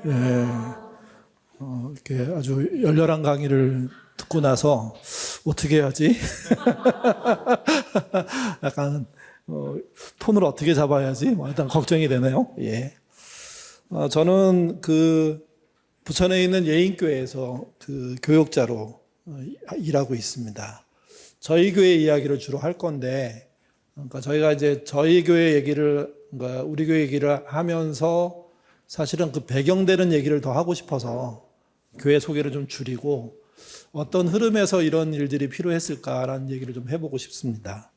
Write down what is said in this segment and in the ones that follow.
예, 이렇게 아주 열렬한 강의를 듣고 나서 어떻게 해야지? 약간 톤을 어떻게 잡아야지? 뭐 일단 걱정이 되네요. 예. 저는 그 부천에 있는 예인교회에서 그 교역자로 일하고 있습니다. 저희 교회 이야기를 주로 할 건데, 그러니까 저희가 이제 저희 교회 얘기를, 그러니까 우리 교회 얘기를 하면서 사실은 그 배경되는 얘기를 더 하고 싶어서 교회 소개를 좀 줄이고 어떤 흐름에서 이런 일들이 필요했을까라는 얘기를 좀 해보고 싶습니다.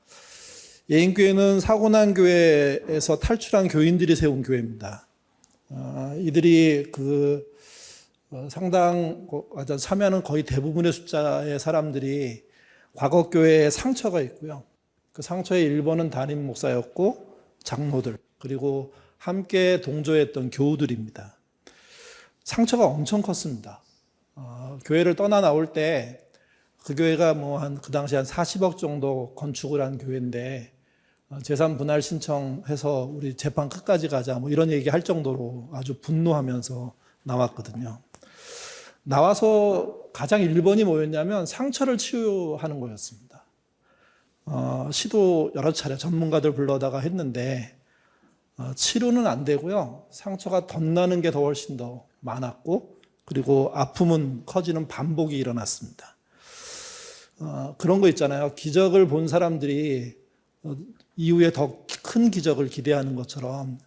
예인교회는 사고난 교회에서 탈출한 교인들이 세운 교회입니다. 이들이 그 상당 참여하는 거의 대부분의 숫자의 사람들이 과거 교회에 상처가 있고요. 그 상처의 일본은 담임 목사였고 장로들 그리고 함께 동조했던 교우들입니다. 상처가 엄청 컸습니다. 교회를 떠나 나올 때 그 교회가 그 당시 한 40억 정도 건축을 한 교회인데 재산 분할 신청해서 우리 재판 끝까지 가자 이런 얘기 할 정도로 아주 분노하면서 나왔거든요. 나와서 가장 1번이 뭐였냐면 상처를 치유하는 거였습니다. 시도 여러 차례 전문가들 불러다가 했는데 치료는 안 되고요. 상처가 덧나는 게 더 훨씬 더 많았고 그리고 아픔은 커지는 반복이 일어났습니다. 그런 거 있잖아요. 기적을 본 사람들이 이후에 더 큰 기적을 기대하는 것처럼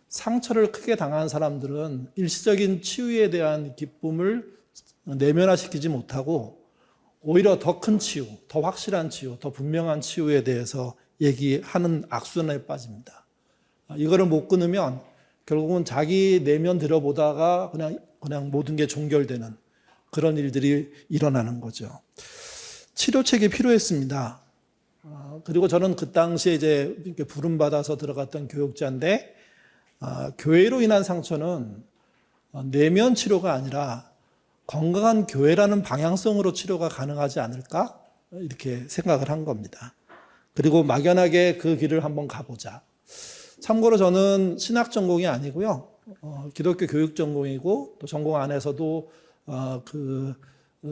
상처를 크게 당한 사람들은 일시적인 치유에 대한 기쁨을 내면화시키지 못하고 오히려 더 큰 치유, 더 확실한 치유, 더 분명한 치유에 대해서 얘기하는 악순환에 빠집니다. 이거를 못 끊으면 결국은 자기 내면 들여보다가 그냥 모든 게 종결되는 그런 일들이 일어나는 거죠. 치료책이 필요했습니다. 그리고 저는 그 당시에 이제 이렇게 부름받아서 들어갔던 교육자인데, 교회로 인한 상처는 내면 치료가 아니라 건강한 교회라는 방향성으로 치료가 가능하지 않을까? 이렇게 생각을 한 겁니다. 그리고 막연하게 그 길을 한번 가보자. 참고로 저는 신학 전공이 아니고요. 기독교 교육 전공이고 또 전공 안에서도 그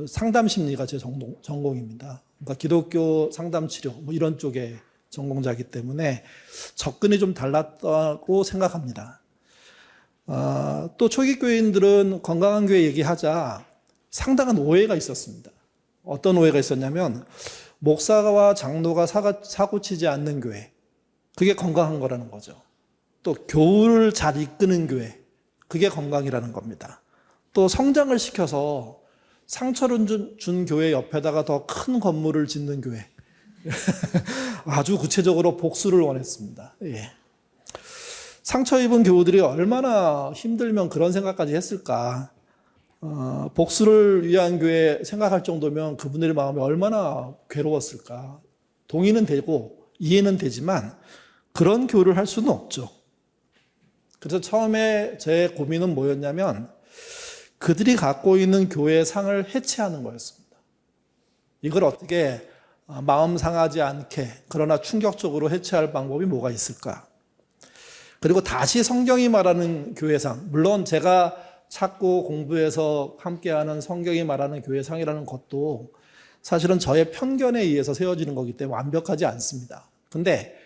상담 심리가 제 전공입니다. 그러니까 기독교 상담 치료 이런 쪽의 전공자이기 때문에 접근이 좀 달랐다고 생각합니다. 또 초기 교인들은 건강한 교회 얘기하자 상당한 오해가 있었습니다. 어떤 오해가 있었냐면 목사와 장로가 사고치지 않는 교회, 그게 건강한 거라는 거죠. 또 교우를 잘 이끄는 교회, 그게 건강이라는 겁니다. 또 성장을 시켜서 상처를 준 교회 옆에다가 더 큰 건물을 짓는 교회. 아주 구체적으로 복수를 원했습니다. 예. 상처 입은 교우들이 얼마나 힘들면 그런 생각까지 했을까. 복수를 위한 교회 생각할 정도면 그분들의 마음이 얼마나 괴로웠을까. 동의는 되고 이해는 되지만 그런 교류를 할 수는 없죠. 그래서 처음에 제 고민은 뭐였냐면 그들이 갖고 있는 교회의 상을 해체하는 거였습니다. 이걸 어떻게 마음 상하지 않게 그러나 충격적으로 해체할 방법이 뭐가 있을까? 그리고 다시 성경이 말하는 교회상, 물론 제가 찾고 공부해서 함께하는 성경이 말하는 교회상이라는 것도 사실은 저의 편견에 의해서 세워지는 거기 때문에 완벽하지 않습니다. 근데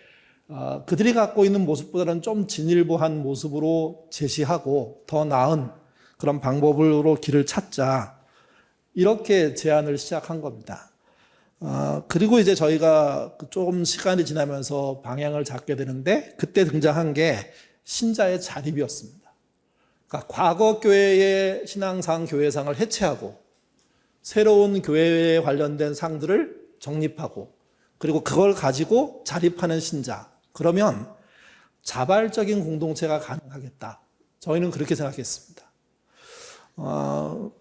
그들이 갖고 있는 모습보다는 좀 진일보한 모습으로 제시하고 더 나은 그런 방법으로 길을 찾자 이렇게 제안을 시작한 겁니다. 그리고 이제 저희가 조금 시간이 지나면서 방향을 잡게 되는데 그때 등장한 게 신자의 자립이었습니다. 그러니까 과거 교회의 신앙상 교회상을 해체하고 새로운 교회에 관련된 상들을 정립하고 그리고 그걸 가지고 자립하는 신자, 그러면 자발적인 공동체가 가능하겠다. 저희는 그렇게 생각했습니다.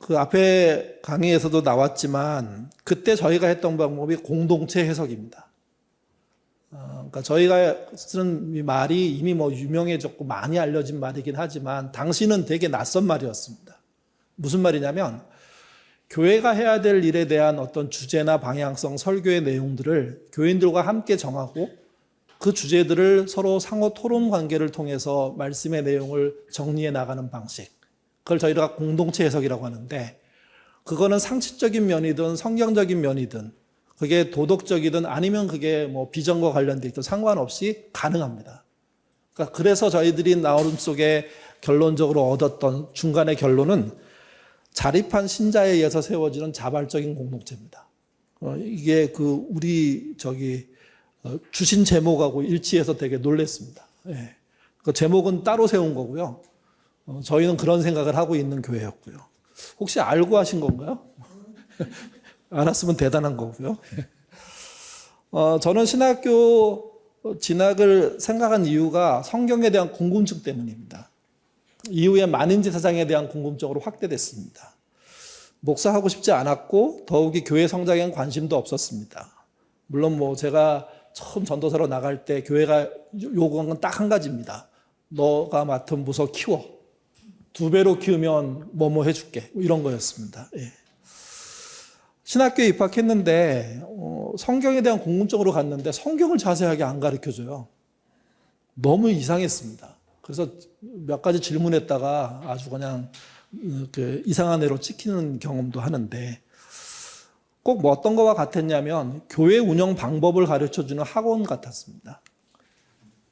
그 앞에 강의에서도 나왔지만 그때 저희가 했던 방법이 공동체 해석입니다. 그러니까 저희가 쓰는 이 말이 이미 유명해졌고 많이 알려진 말이긴 하지만 당시는 되게 낯선 말이었습니다. 무슨 말이냐면 교회가 해야 될 일에 대한 어떤 주제나 방향성, 설교의 내용들을 교인들과 함께 정하고 그 주제들을 서로 상호 토론 관계를 통해서 말씀의 내용을 정리해 나가는 방식. 그걸 저희가 공동체 해석이라고 하는데, 그거는 상식적인 면이든 성경적인 면이든 그게 도덕적이든 아니면 그게 뭐 비전과 관련돼 있든 상관없이 가능합니다. 그러니까 그래서 저희들이 나름 속에 결론적으로 얻었던 중간의 결론은 자립한 신자에 의해서 세워지는 자발적인 공동체입니다. 이게 우리 주신 제목하고 일치해서 되게 놀랐습니다. 예. 그 제목은 따로 세운 거고요. 저희는 그런 생각을 하고 있는 교회였고요. 혹시 알고 하신 건가요? 알았으면 대단한 거고요. 저는 신학교 진학을 생각한 이유가 성경에 대한 궁금증 때문입니다. 이후에 만인지 사상에 대한 궁금증으로 확대됐습니다. 목사하고 싶지 않았고 더욱이 교회 성장에는 관심도 없었습니다. 물론 제가 처음 전도사로 나갈 때 교회가 요구한 건 딱 한 가지입니다. 너가 맡은 부서 키워. 2배로 키우면 뭐뭐 해줄게. 이런 거였습니다. 예. 신학교에 입학했는데 성경에 대한 궁금증으로 갔는데 성경을 자세하게 안 가르쳐줘요. 너무 이상했습니다. 그래서 몇 가지 질문했다가 아주 그냥 이상한 애로 찍히는 경험도 하는데, 꼭 어떤 거와 같았냐면 교회 운영 방법을 가르쳐주는 학원 같았습니다.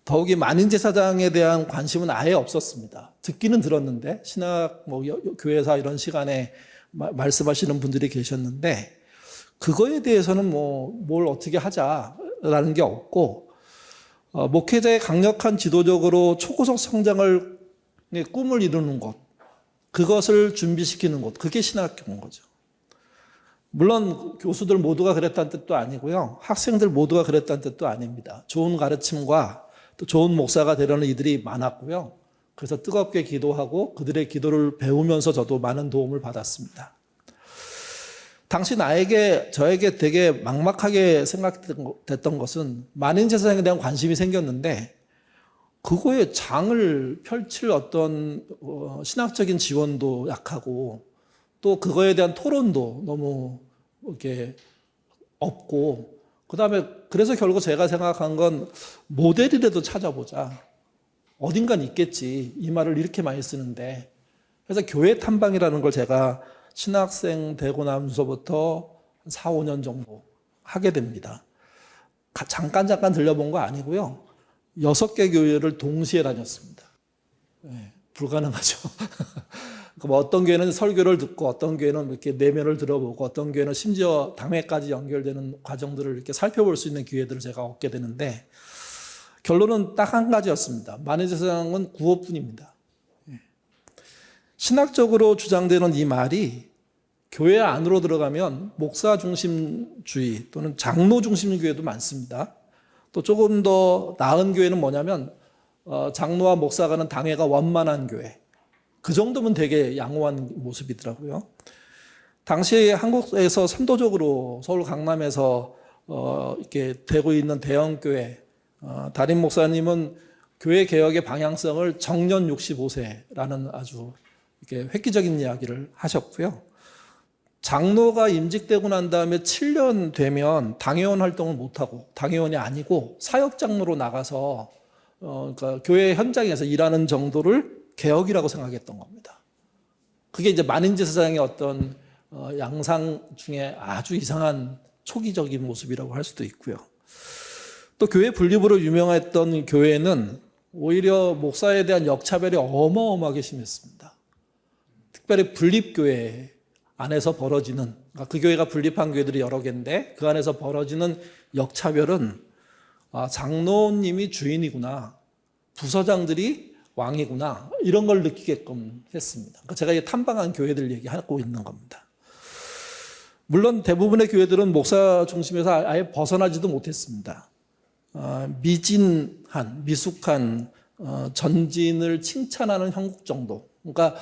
더욱이 만인제사장에 대한 관심은 아예 없었습니다. 듣기는 들었는데 신학 교회사 이런 시간에 말씀하시는 분들이 계셨는데 그거에 대해서는 뭘 어떻게 하자라는 게 없고, 목회자의 강력한 지도적으로 초고속 성장을 꿈을 이루는 것, 그것을 준비시키는 것, 그게 신학교인 거죠. 물론 교수들 모두가 그랬다는 뜻도 아니고요. 학생들 모두가 그랬다는 뜻도 아닙니다. 좋은 가르침과 또 좋은 목사가 되려는 이들이 많았고요. 그래서 뜨겁게 기도하고 그들의 기도를 배우면서 저도 많은 도움을 받았습니다. 당시 저에게 되게 막막하게 생각됐던 것은 만인제사장에 대한 관심이 생겼는데 그거에 장을 펼칠 어떤 신학적인 지원도 약하고 또 그거에 대한 토론도 너무 이렇게 없고, 그다음에 그래서 결국 제가 생각한 건 모델이라도 찾아보자. 어딘간 있겠지. 이 말을 이렇게 많이 쓰는데. 그래서 교회 탐방이라는 걸 제가 신학생 되고 나면서부터 4, 5년 정도 하게 됩니다. 잠깐 들려본 거 아니고요. 6개 교회를 동시에 다녔습니다. 네, 불가능하죠. 어떤 교회는 설교를 듣고 어떤 교회는 이렇게 내면을 들어보고 어떤 교회는 심지어 당회까지 연결되는 과정들을 이렇게 살펴볼 수 있는 기회들을 제가 얻게 되는데 결론은 딱 한 가지였습니다. 만인제사장은 구호뿐입니다. 신학적으로 주장되는 이 말이 교회 안으로 들어가면 목사 중심주의 또는 장로 중심 교회도 많습니다. 또 조금 더 나은 교회는 뭐냐면 장로와 목사가는 당회가 원만한 교회. 그 정도면 되게 양호한 모습이더라고요. 당시 한국에서 선도적으로 서울 강남에서 이렇게 되고 있는 대형교회, 담임 목사님은 교회 개혁의 방향성을 정년 65세라는 아주 이렇게 획기적인 이야기를 하셨고요. 장로가 임직되고 난 다음에 7년 되면 당회원 활동을 못하고 당회원이 아니고 사역장로로 나가서 그러니까 교회 현장에서 일하는 정도를 개혁이라고 생각했던 겁니다. 그게 이제 만인제사장의 어떤 양상 중에 아주 이상한 초기적인 모습이라고 할 수도 있고요. 또 교회 분립으로 유명했던 교회는 오히려 목사에 대한 역차별이 어마어마하게 심했습니다. 특별히 분립교회 안에서 벌어지는, 그러니까 그 교회가 분립한 교회들이 여러 개인데 그 안에서 벌어지는 역차별은 장로님이 주인이구나, 부서장들이 왕이구나, 이런 걸 느끼게끔 했습니다. 그러니까 제가 이 탐방한 교회들 얘기하고 있는 겁니다. 물론 대부분의 교회들은 목사 중심에서 아예 벗어나지도 못했습니다. 미진한, 미숙한 전진을 칭찬하는 형국 정도. 그러니까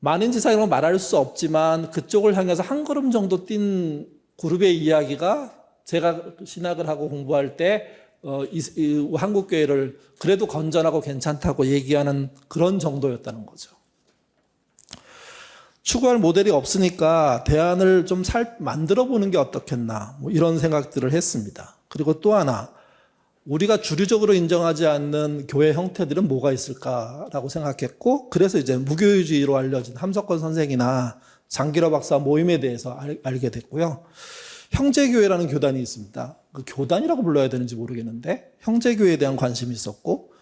만인지사라고 말할 수 없지만 그쪽을 향해서 한 걸음 정도 뛴 그룹의 이야기가 제가 신학을 하고 공부할 때 이 한국교회를 그래도 건전하고 괜찮다고 얘기하는 그런 정도였다는 거죠. 추구할 모델이 없으니까 대안을 좀 만들어 보는 게 어떻겠나, 이런 생각들을 했습니다. 그리고 또 하나, 우리가 주류적으로 인정하지 않는 교회 형태들은 뭐가 있을까라고 생각했고, 그래서 이제 무교회주의로 알려진 함석권 선생이나 장기러 박사 모임에 대해서 알게 됐고요. 형제교회라는 교단이 있습니다. 그 교단이라고 불러야 되는지 모르겠는데 형제교회에 대한 관심이 있었고,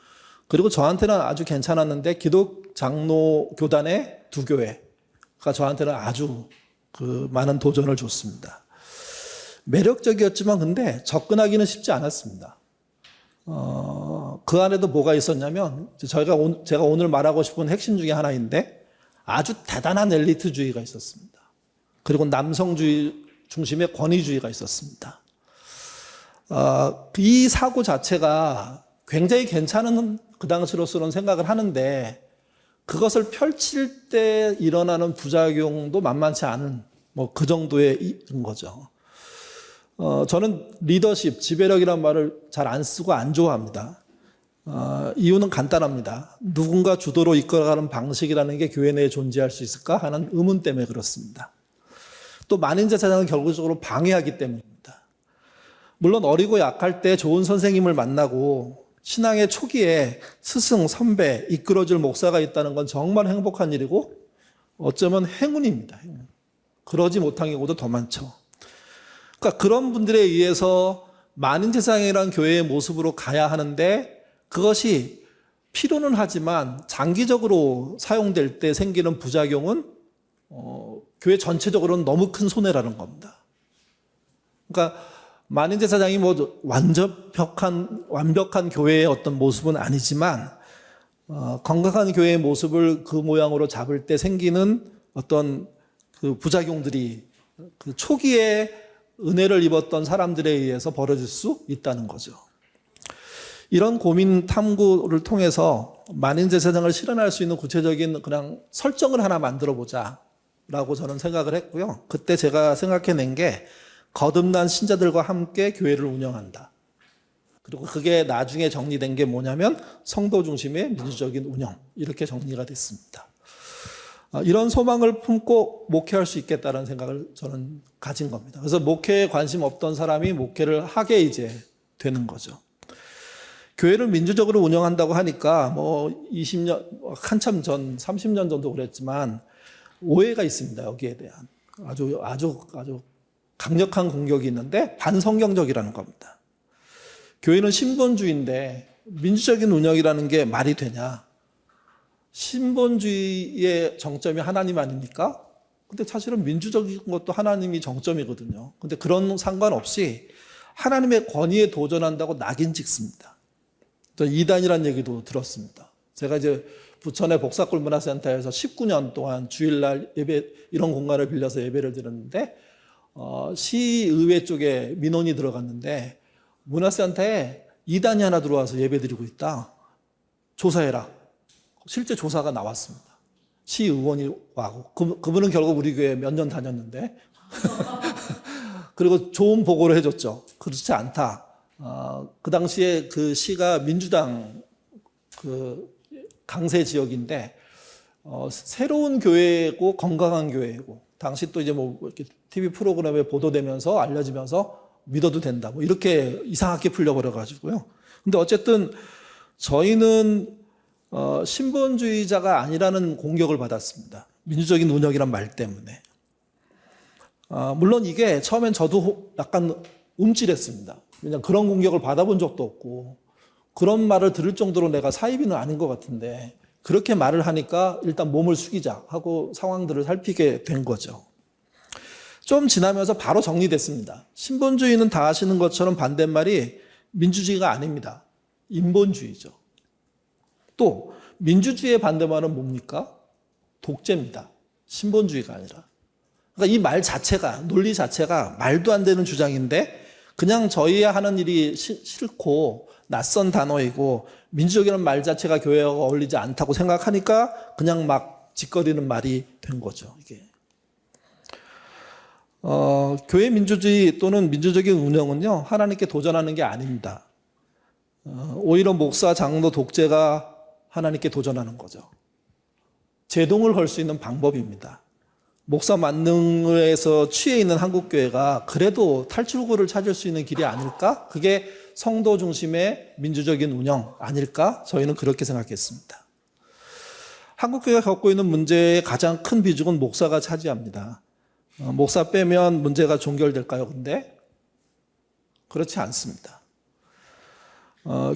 그리고 저한테는 아주 괜찮았는데 기독 장로 교단의 두 교회가 저한테는 아주 많은 도전을 줬습니다. 매력적이었지만 근데 접근하기는 쉽지 않았습니다. 그 안에도 뭐가 있었냐면, 제가 오늘 말하고 싶은 핵심 중에 하나인데, 아주 대단한 엘리트주의가 있었습니다. 그리고 남성주의 중심의 권위주의가 있었습니다. 이 사고 자체가 굉장히 괜찮은 그 당시로서는 생각을 하는데, 그것을 펼칠 때 일어나는 부작용도 만만치 않은 그 정도의 거죠. 저는 리더십, 지배력이라는 말을 잘 안 쓰고 안 좋아합니다. 이유는 간단합니다. 누군가 주도로 이끌어가는 방식이라는 게 교회 내에 존재할 수 있을까 하는 의문 때문에 그렇습니다. 또 만인제사장은 결국적으로 방해하기 때문입니다. 물론 어리고 약할 때 좋은 선생님을 만나고 신앙의 초기에 스승, 선배, 이끌어줄 목사가 있다는 건 정말 행복한 일이고 어쩌면 행운입니다. 행운. 그러지 못한 경우도 더 많죠. 그러니까 그런 분들에 의해서 만인제사장이라는 교회의 모습으로 가야 하는데, 그것이 필요는 하지만 장기적으로 사용될 때 생기는 부작용은 교회 전체적으로는 너무 큰 손해라는 겁니다. 그러니까 만인제사장이 완벽한 교회의 어떤 모습은 아니지만 건강한 교회의 모습을 그 모양으로 잡을 때 생기는 어떤 그 부작용들이 그 초기에 은혜를 입었던 사람들에 의해서 벌어질 수 있다는 거죠. 이런 고민 탐구를 통해서 만인제사장을 실현할 수 있는 구체적인 그냥 설정을 하나 만들어 보자라고 저는 생각을 했고요. 그때 제가 생각해낸 게 거듭난 신자들과 함께 교회를 운영한다. 그리고 그게 나중에 정리된 게 뭐냐면 성도 중심의 민주적인 운영, 이렇게 정리가 됐습니다. 이런 소망을 품고 목회할 수 있겠다는 생각을 저는 가진 겁니다. 그래서 목회에 관심 없던 사람이 목회를 하게 이제 되는 거죠. 교회를 민주적으로 운영한다고 하니까 20년, 한참 전, 30년 전도 그랬지만 오해가 있습니다. 여기에 대한 아주 강력한 공격이 있는데 반성경적이라는 겁니다. 교회는 신본주의인데 민주적인 운영이라는 게 말이 되냐? 신본주의의 정점이 하나님 아닙니까? 근데 사실은 민주적인 것도 하나님이 정점이거든요. 근데 그런 상관없이 하나님의 권위에 도전한다고 낙인 찍습니다. 또 이단이라는 얘기도 들었습니다. 제가 이제 부천의 복사골 문화센터에서 19년 동안 주일날 예배, 이런 공간을 빌려서 예배를 드렸는데, 시의회 쪽에 민원이 들어갔는데, 문화센터에 이단이 하나 들어와서 예배 드리고 있다. 조사해라. 실제 조사가 나왔습니다. 시의원이 와고, 그분은 결국 우리 교회 몇 년 다녔는데, 그리고 좋은 보고를 해줬죠. 그렇지 않다. 그 당시에 그 시가 민주당 강세 지역인데, 새로운 교회고 건강한 교회고, 당시 또 이제 이렇게 TV 프로그램에 보도되면서 알려지면서 믿어도 된다. 이렇게 이상하게 풀려버려가지고요. 근데 어쨌든 저희는 신본주의자가 아니라는 공격을 받았습니다. 민주적인 운영이란 말 때문에. 물론 이게 처음엔 저도 약간 움찔했습니다. 왜냐하면 그런 공격을 받아본 적도 없고 그런 말을 들을 정도로 내가 사이비는 아닌 것 같은데 그렇게 말을 하니까 일단 몸을 숙이자 하고 상황들을 살피게 된 거죠. 좀 지나면서 바로 정리됐습니다. 신본주의는 다 아시는 것처럼 반대말이 민주주의가 아닙니다. 인본주의죠. 또 민주주의의 반대말은 뭡니까? 독재입니다. 신본주의가 아니라. 그러니까 이 말 자체가, 논리 자체가 말도 안 되는 주장인데 그냥 저희 하는 일이 싫고 낯선 단어이고 민주적이라는 말 자체가 교회와 어울리지 않다고 생각하니까 그냥 막 짓거리는 말이 된 거죠. 이게. 교회 민주주의 또는 민주적인 운영은요, 하나님께 도전하는 게 아닙니다. 오히려 목사, 장로, 독재가 하나님께 도전하는 거죠. 제동을 걸 수 있는 방법입니다. 목사 만능에서 취해 있는 한국교회가 그래도 탈출구를 찾을 수 있는 길이 아닐까? 그게 성도 중심의 민주적인 운영 아닐까? 저희는 그렇게 생각했습니다. 한국교회가 겪고 있는 문제의 가장 큰 비중은 목사가 차지합니다. 목사 빼면 문제가 종결될까요? 근데 그렇지 않습니다.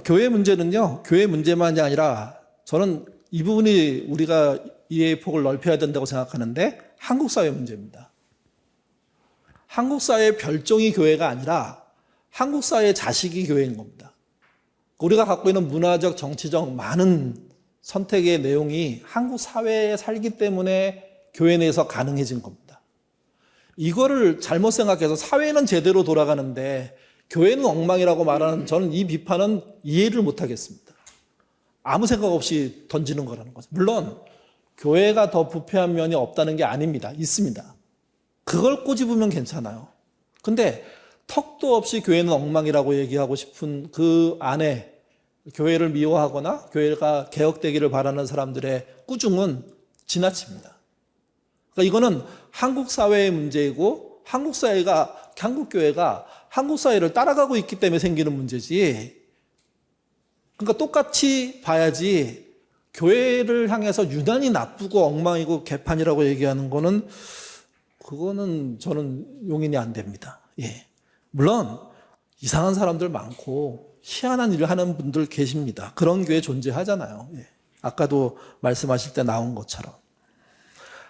교회 문제는요, 교회 문제만이 아니라 저는 이 부분이 우리가 이해의 폭을 넓혀야 된다고 생각하는데 한국 사회 문제입니다. 한국 사회의 별종이 교회가 아니라 한국 사회의 자식이 교회인 겁니다. 우리가 갖고 있는 문화적, 정치적 많은 선택의 내용이 한국 사회에 살기 때문에 교회 내에서 가능해진 겁니다. 이거를 잘못 생각해서 사회는 제대로 돌아가는데 교회는 엉망이라고 말하는 저는 이 비판은 이해를 못하겠습니다. 아무 생각 없이 던지는 거라는 거죠. 물론 교회가 더 부패한 면이 없다는 게 아닙니다. 있습니다. 그걸 꼬집으면 괜찮아요. 근데 턱도 없이 교회는 엉망이라고 얘기하고 싶은 그 안에 교회를 미워하거나 교회가 개혁되기를 바라는 사람들의 꾸중은 지나칩니다. 그러니까 이거는 한국 사회의 문제이고 한국 교회가 한국 사회를 따라가고 있기 때문에 생기는 문제지. 그러니까 똑같이 봐야지 교회를 향해서 유난히 나쁘고 엉망이고 개판이라고 얘기하는 거는 그거는 저는 용인이 안 됩니다. 예. 물론 이상한 사람들 많고 희한한 일을 하는 분들 계십니다. 그런 교회 존재하잖아요. 예. 아까도 말씀하실 때 나온 것처럼.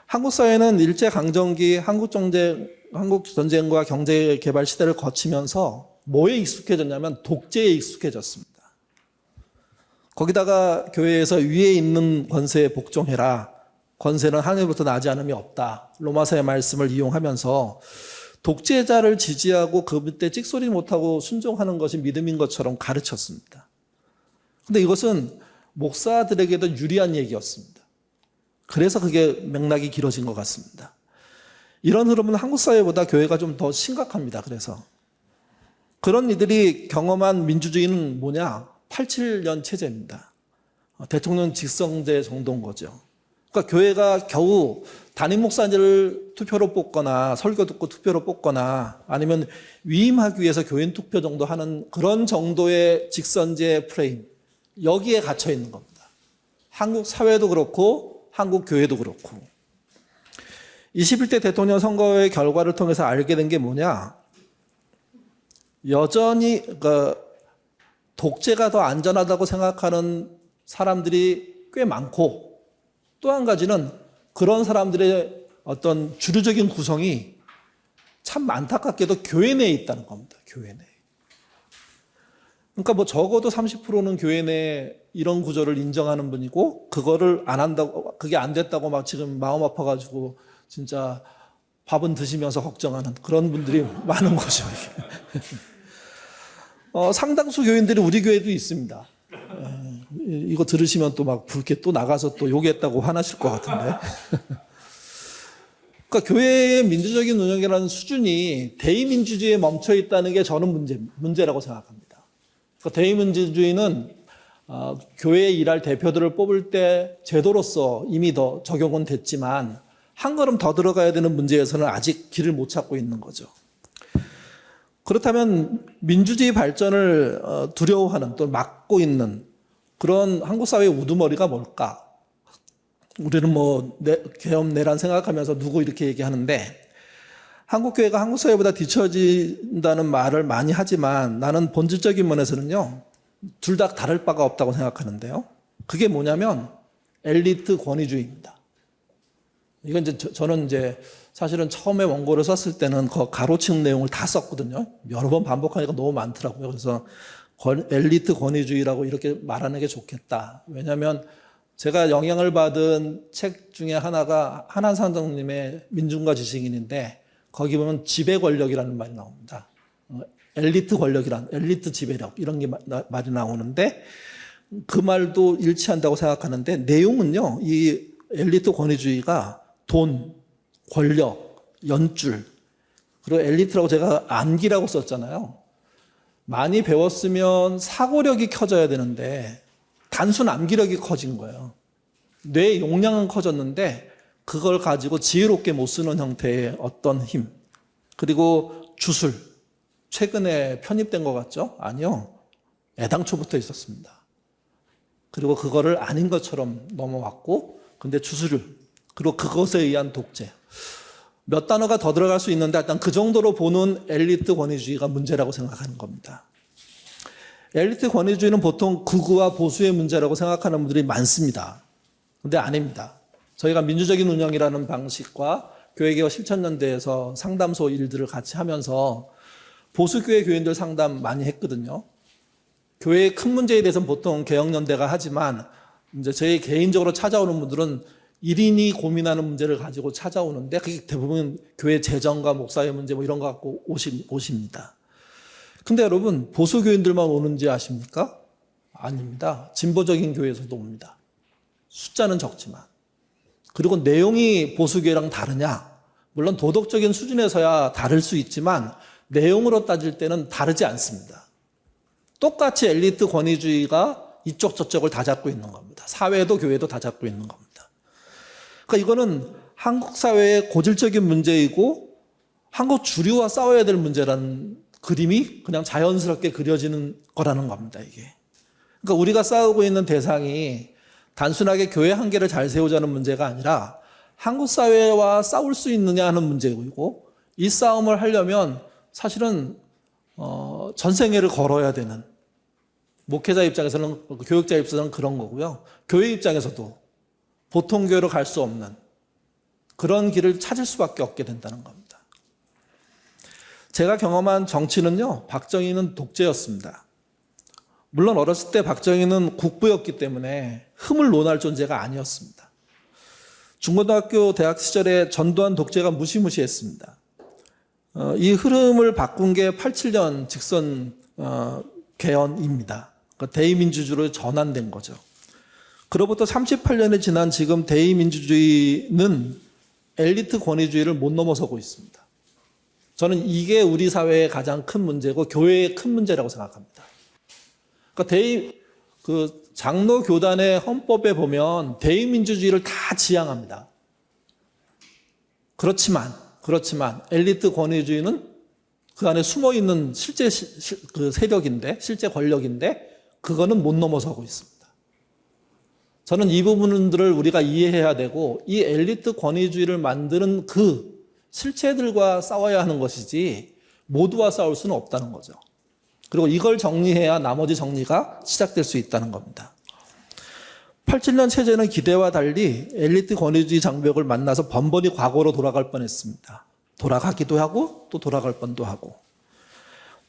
한국 사회는 일제강점기 한국 전쟁과 경제개발 시대를 거치면서 뭐에 익숙해졌냐면 독재에 익숙해졌습니다. 거기다가 교회에서 위에 있는 권세에 복종해라. 권세는 하늘부터 나지 않음이 없다. 로마서의 말씀을 이용하면서 독재자를 지지하고 그 밑에 찍소리 못하고 순종하는 것이 믿음인 것처럼 가르쳤습니다. 그런데 이것은 목사들에게도 유리한 얘기였습니다. 그래서 그게 맥락이 길어진 것 같습니다. 이런 흐름은 한국 사회보다 교회가 좀 더 심각합니다. 그래서 그런 이들이 경험한 민주주의는 뭐냐? 87년 체제입니다. 대통령 직선제 정도인 거죠. 그러니까 교회가 겨우 담임 목사님을 투표로 뽑거나 설교 듣고 투표로 뽑거나 아니면 위임하기 위해서 교인 투표 정도 하는 그런 정도의 직선제 프레임, 여기에 갇혀 있는 겁니다. 한국 사회도 그렇고 한국 교회도 그렇고. 21대 대통령 선거의 결과를 통해서 알게 된 게 뭐냐? 여전히 독재가 더 안전하다고 생각하는 사람들이 꽤 많고, 또 한 가지는 그런 사람들의 어떤 주류적인 구성이 참 안타깝게도 교회 내에 있다는 겁니다. 교회 내에. 그러니까 뭐 적어도 30%는 교회 내에 이런 구조를 인정하는 분이고, 그거를 안 한다고, 그게 안 됐다고 막 지금 마음 아파가지고 진짜 밥은 드시면서 걱정하는 그런 분들이 많은 거죠. 상당수 교인들이 우리 교회도 있습니다. 이거 들으시면 또 막 붉게 또 나가서 또 욕했다고 화나실 것 같은데. 그러니까 교회의 민주적인 운영이라는 수준이 대의민주주의에 멈춰 있다는 게 저는 문제라고 생각합니다. 그러니까 대의민주주의는 교회에 일할 대표들을 뽑을 때 제도로서 이미 더 적용은 됐지만 한 걸음 더 들어가야 되는 문제에서는 아직 길을 못 찾고 있는 거죠. 그렇다면 민주주의 발전을 두려워하는 또 막고 있는 그런 한국 사회의 우두머리가 뭘까? 우리는 뭐 개엄 내란 생각하면서 누구 이렇게 얘기하는데, 한국 교회가 한국 사회보다 뒤처진다는 말을 많이 하지만 나는 본질적인 면에서는요, 둘 다 다를 바가 없다고 생각하는데요. 그게 뭐냐면 엘리트 권위주의입니다. 이건 이제 저는 이제 사실은 처음에 원고를 썼을 때는 그 가로치는 내용을 다 썼거든요. 여러 번 반복하니까 너무 많더라고요. 그래서 엘리트 권위주의라고 이렇게 말하는 게 좋겠다. 왜냐하면 제가 영향을 받은 책 중에 하나가 한한상정님의 민중과 지식인인데, 거기 보면 지배 권력이라는 말이 나옵니다. 엘리트 권력이란, 엘리트 지배력 이런 게 말이 나오는데, 그 말도 일치한다고 생각하는데, 내용은요, 이 엘리트 권위주의가 돈, 권력, 연줄, 그리고 엘리트라고 제가 안기라고 썼잖아요. 많이 배웠으면 사고력이 커져야 되는데 단순 암기력이 커진 거예요. 뇌 용량은 커졌는데 그걸 가지고 지혜롭게 못 쓰는 형태의 어떤 힘. 그리고 주술. 최근에 편입된 것 같죠? 아니요. 애당초부터 있었습니다. 그리고 그거를 아닌 것처럼 넘어왔고, 근데 주술, 그리고 그것에 의한 독재. 몇 단어가 더 들어갈 수 있는데 일단 그 정도로 보는 엘리트 권위주의가 문제라고 생각하는 겁니다. 엘리트 권위주의는 보통 극우와 보수의 문제라고 생각하는 분들이 많습니다. 근데 아닙니다. 저희가 민주적인 운영이라는 방식과 교회개혁 실천연대에서 상담소 일들을 같이 하면서 보수교회 교인들 상담 많이 했거든요. 교회의 큰 문제에 대해서는 보통 개혁연대가 하지만 이제 저희 개인적으로 찾아오는 분들은 1인이 고민하는 문제를 가지고 찾아오는데 그게 대부분 교회 재정과 목사의 문제 뭐 이런 거 갖고 오십니다. 근데 여러분 보수교인들만 오는지 아십니까? 아닙니다. 진보적인 교회에서도 옵니다. 숫자는 적지만. 그리고 내용이 보수교회랑 다르냐? 물론 도덕적인 수준에서야 다를 수 있지만 내용으로 따질 때는 다르지 않습니다. 똑같이 엘리트 권위주의가 이쪽 저쪽을 다 잡고 있는 겁니다. 사회도 교회도 다 잡고 있는 겁니다. 그러니까 이거는 한국 사회의 고질적인 문제이고 한국 주류와 싸워야 될 문제라는 그림이 그냥 자연스럽게 그려지는 거라는 겁니다, 이게. 그러니까 우리가 싸우고 있는 대상이 단순하게 교회 한계를 잘 세우자는 문제가 아니라 한국 사회와 싸울 수 있느냐 하는 문제이고 이 싸움을 하려면 사실은 전생애를 걸어야 되는 목회자 입장에서는 교육자 입장에서는 그런 거고요. 교회 입장에서도 보통 교회로 갈 수 없는 그런 길을 찾을 수밖에 없게 된다는 겁니다. 제가 경험한 정치는요, 박정희는 독재였습니다. 물론 어렸을 때 박정희는 국부였기 때문에 흠을 논할 존재가 아니었습니다. 중고등학교 대학 시절에 전두환 독재가 무시무시했습니다. 이 흐름을 바꾼 게 87년 직선 개헌입니다. 그러니까 대의민주주의로 전환된 거죠. 그로부터 38년이 지난 지금 대의민주주의는 엘리트 권위주의를 못 넘어서고 있습니다. 저는 이게 우리 사회의 가장 큰 문제고 교회의 큰 문제라고 생각합니다. 그러니까 장로 교단의 헌법에 보면 대의민주주의를 다 지향합니다. 그렇지만 엘리트 권위주의는 그 안에 숨어있는 실제 그 세력인데, 실제 권력인데 그거는 못 넘어서고 있습니다. 저는 이 부분들을 우리가 이해해야 되고 이 엘리트 권위주의를 만드는 그 실체들과 싸워야 하는 것이지 모두와 싸울 수는 없다는 거죠. 그리고 이걸 정리해야 나머지 정리가 시작될 수 있다는 겁니다. 87년 체제는 기대와 달리 엘리트 권위주의 장벽을 만나서 번번이 과거로 돌아갈 뻔했습니다. 돌아가기도 하고 또 돌아갈 뻔도 하고.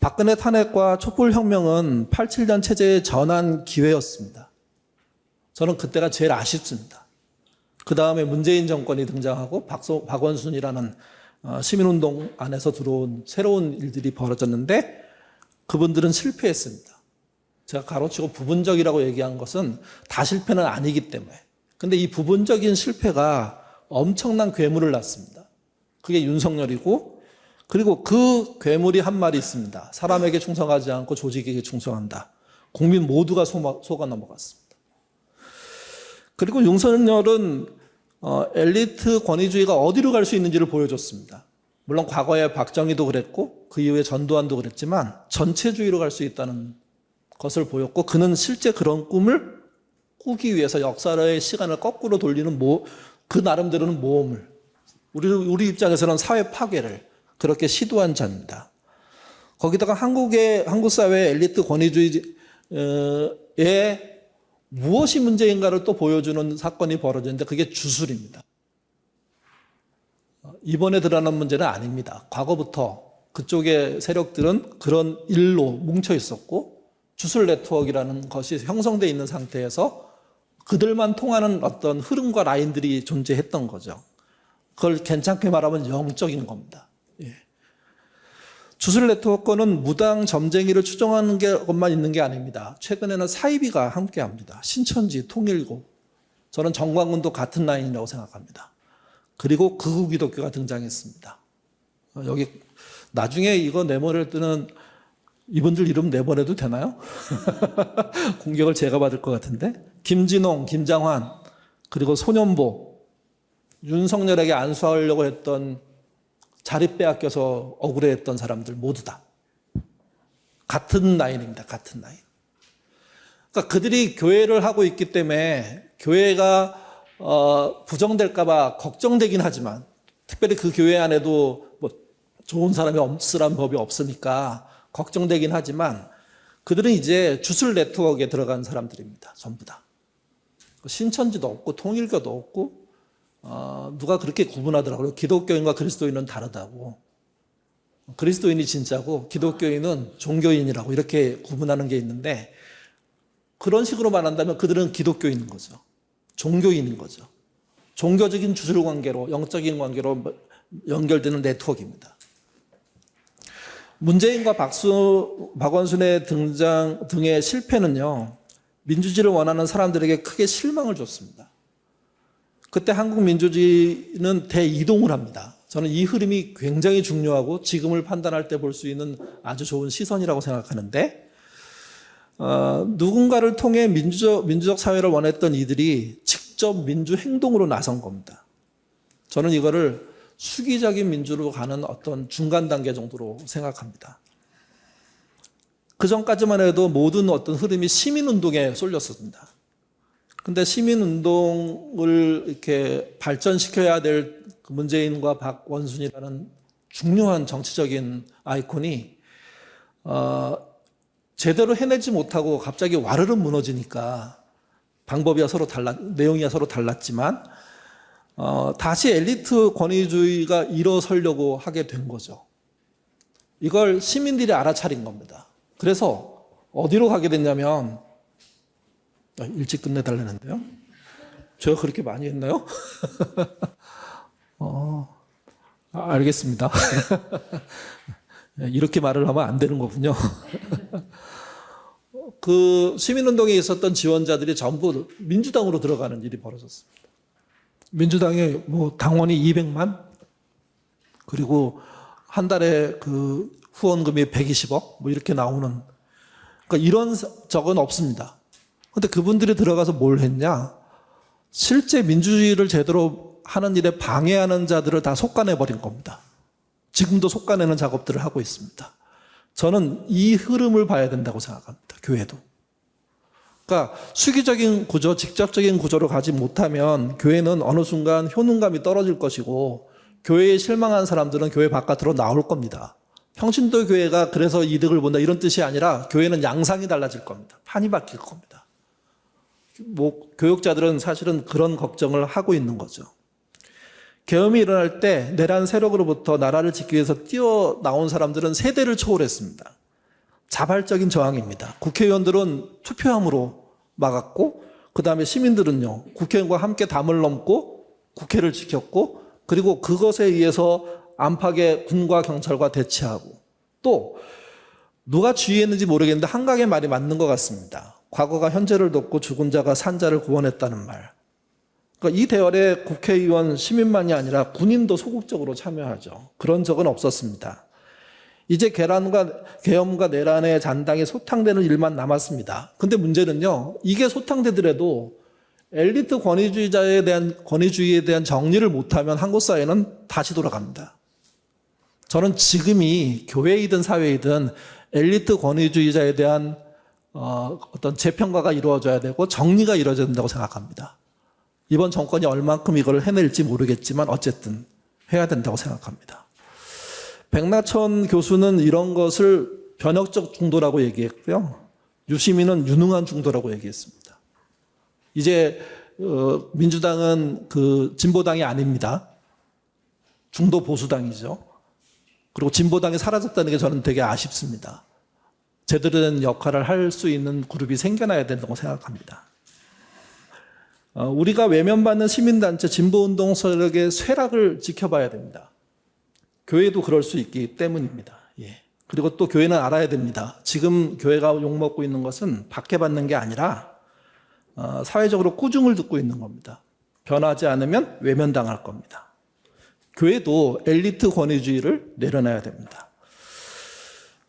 박근혜 탄핵과 촛불혁명은 87년 체제의 전환 기회였습니다. 저는 그때가 제일 아쉽습니다. 그 다음에 문재인 정권이 등장하고 박원순이라는 시민운동 안에서 들어온 새로운 일들이 벌어졌는데 그분들은 실패했습니다. 제가 가로치고 부분적이라고 얘기한 것은 다 실패는 아니기 때문에. 근데 이 부분적인 실패가 엄청난 괴물을 낳습니다. 그게 윤석열이고, 그리고 그 괴물이 한 말이 있습니다. 사람에게 충성하지 않고 조직에게 충성한다. 국민 모두가 속아 넘어갔습니다. 그리고 윤석열은 엘리트 권위주의가 어디로 갈 수 있는지를 보여줬습니다. 물론 과거에 박정희도 그랬고 그 이후에 전두환도 그랬지만 전체주의로 갈 수 있다는 것을 보였고 그는 실제 그런 꿈을 꾸기 위해서 역사의 시간을 거꾸로 돌리는 그 나름대로는 모험을 우리 입장에서는 사회 파괴를 그렇게 시도한 자입니다. 거기다가 한국 사회의 엘리트 권위주의에 무엇이 문제인가를 또 보여주는 사건이 벌어졌는데 그게 주술입니다. 이번에 드러난 문제는 아닙니다. 과거부터 그쪽의 세력들은 그런 일로 뭉쳐 있었고 주술 네트워크라는 것이 형성되어 있는 상태에서 그들만 통하는 어떤 흐름과 라인들이 존재했던 거죠. 그걸 괜찮게 말하면 영적인 겁니다. 예. 주술 네트워크는 무당 점쟁이를 추종하는 것만 있는 게 아닙니다. 최근에는 사이비가 함께합니다. 신천지, 통일고. 저는 정광훈도 같은 라인이라고 생각합니다. 그리고 극우 기독교가 등장했습니다. 여기 나중에 이거 내보낼 때는 이분들 이름 내보내도 되나요? 공격을 제가 받을 것 같은데. 김진홍, 김장환, 그리고 소년보, 윤석열에게 안수하려고 했던 자리 빼앗겨서 억울해했던 사람들 모두 다 같은 라인입니다. 같은 라인. 그러니까 그들이 교회를 하고 있기 때문에 교회가 부정될까봐 걱정되긴 하지만, 특별히 그 교회 안에도 뭐 좋은 사람이 없으란 법이 없으니까 걱정되긴 하지만, 그들은 이제 주술 네트워크에 들어간 사람들입니다. 전부 다. 신천지도 없고 통일교도 없고, 누가 그렇게 구분하더라고요. 기독교인과 그리스도인은 다르다고. 그리스도인이 진짜고 기독교인은 종교인이라고 이렇게 구분하는 게 있는데, 그런 식으로 말한다면 그들은 기독교인인 거죠. 종교인인 거죠. 종교적인 주술 관계로, 영적인 관계로 연결되는 네트워크입니다. 문재인과 박원순의 등장 등의 실패는요, 민주주의를 원하는 사람들에게 크게 실망을 줬습니다. 그때 한국 민주주의는 대이동을 합니다. 저는 이 흐름이 굉장히 중요하고 지금을 판단할 때 볼 수 있는 아주 좋은 시선이라고 생각하는데, 누군가를 통해 민주적 사회를 원했던 이들이 직접 민주 행동으로 나선 겁니다. 저는 이거를 수기적인 민주로 가는 어떤 중간 단계 정도로 생각합니다. 그 전까지만 해도 모든 어떤 흐름이 시민운동에 쏠렸습니다. 근데 시민운동을 이렇게 발전시켜야 될 문재인과 박원순이라는 중요한 정치적인 아이콘이 제대로 해내지 못하고 갑자기 와르르 무너지니까, 방법이야 서로 내용이야 서로 달랐지만 다시 엘리트 권위주의가 일어서려고 하게 된 거죠. 이걸 시민들이 알아차린 겁니다. 그래서 어디로 가게 됐냐면, 일찍 끝내달라는데요. 제가 그렇게 많이 했나요? 알겠습니다. 이렇게 말을 하면 안 되는 거군요. 그 시민운동에 있었던 지원자들이 전부 민주당으로 들어가는 일이 벌어졌습니다. 민주당에 뭐 당원이 200만, 그리고 한 달에 그 후원금이 120억 뭐 이렇게 나오는, 그러니까 이런 적은 없습니다. 근데 그분들이 들어가서 뭘 했냐? 실제 민주주의를 제대로 하는 일에 방해하는 자들을 다 솎아내버린 겁니다. 지금도 솎아내는 작업들을 하고 있습니다. 저는 이 흐름을 봐야 된다고 생각합니다. 교회도. 그러니까 수기적인 구조, 직접적인 구조로 가지 못하면 교회는 어느 순간 효능감이 떨어질 것이고, 교회에 실망한 사람들은 교회 바깥으로 나올 겁니다. 평신도 교회가 그래서 이득을 본다 이런 뜻이 아니라, 교회는 양상이 달라질 겁니다. 판이 바뀔 겁니다. 뭐 교육자들은 사실은 그런 걱정을 하고 있는 거죠. 계엄이 일어날 때 내란 세력으로부터 나라를 지키기 위해서 뛰어나온 사람들은 세대를 초월했습니다. 자발적인 저항입니다. 국회의원들은 투표함으로 막았고, 그 다음에 시민들은요, 국회의원과 함께 담을 넘고 국회를 지켰고, 그리고 그것에 의해서 안팎의 군과 경찰과 대치하고, 또 누가 주의했는지 모르겠는데 한강의 말이 맞는 것 같습니다. 과거가 현재를 돕고 죽은 자가 산 자를 구원했다는 말. 그러니까 이 대열에 국회의원, 시민만이 아니라 군인도 소극적으로 참여하죠. 그런 적은 없었습니다. 이제 계엄과 내란의 잔당이 소탕되는 일만 남았습니다. 근데 문제는요, 이게 소탕되더라도 엘리트 권위주의에 대한 정리를 못하면 한국 사회는 다시 돌아갑니다. 저는 지금이 교회이든 사회이든 엘리트 권위주의자에 대한 어떤 재평가가 이루어져야 되고 정리가 이루어져야 된다고 생각합니다. 이번 정권이 얼만큼 이걸 해낼지 모르겠지만 어쨌든 해야 된다고 생각합니다. 백나천 교수는 이런 것을 변혁적 중도라고 얘기했고요. 유시민은 유능한 중도라고 얘기했습니다. 이제 민주당은 그 진보당이 아닙니다. 중도 보수당이죠. 그리고 진보당이 사라졌다는 게 저는 되게 아쉽습니다. 제대로 된 역할을 할 수 있는 그룹이 생겨나야 된다고 생각합니다. 우리가 외면받는 시민단체 진보운동 세력의 쇠락을 지켜봐야 됩니다. 교회도 그럴 수 있기 때문입니다. 예. 그리고 또 교회는 알아야 됩니다. 지금 교회가 욕먹고 있는 것은 박해받는 게 아니라 사회적으로 꾸중을 듣고 있는 겁니다. 변하지 않으면 외면당할 겁니다. 교회도 엘리트 권위주의를 내려놔야 됩니다.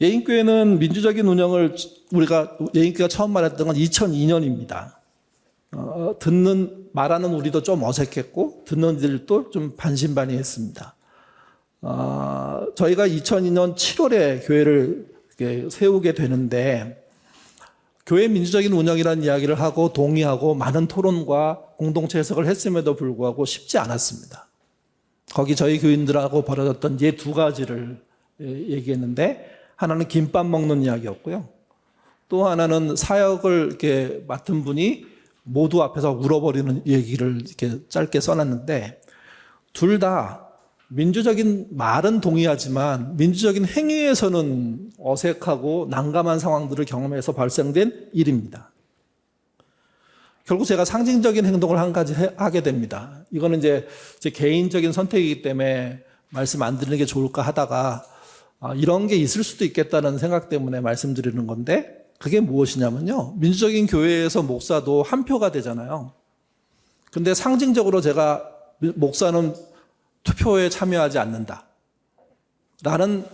예인교회는 민주적인 운영을, 우리가 예인교회가 처음 말했던 건 2002년입니다. 말하는 우리도 좀 어색했고 듣는 이들도 좀 반신반의했습니다. 저희가 2002년 7월에 교회를 세우게 되는데, 교회 민주적인 운영이라는 이야기를 하고 동의하고 많은 토론과 공동체 해석을 했음에도 불구하고 쉽지 않았습니다. 거기 저희 교인들하고 벌어졌던 예 두 가지를 얘기했는데, 하나는 김밥 먹는 이야기였고요. 또 하나는 사역을 이렇게 맡은 분이 모두 앞에서 울어버리는 얘기를 이렇게 짧게 써놨는데, 둘 다 민주적인 말은 동의하지만 민주적인 행위에서는 어색하고 난감한 상황들을 경험해서 발생된 일입니다. 결국 제가 상징적인 행동을 한 가지 하게 됩니다. 이거는 이제 제 개인적인 선택이기 때문에 말씀 안 드리는 게 좋을까 하다가 이런 게 있을 수도 있겠다는 생각 때문에 말씀드리는 건데, 그게 무엇이냐면요. 민주적인 교회에서 목사도 한 표가 되잖아요. 근데 상징적으로 제가 목사는 투표에 참여하지 않는다 라는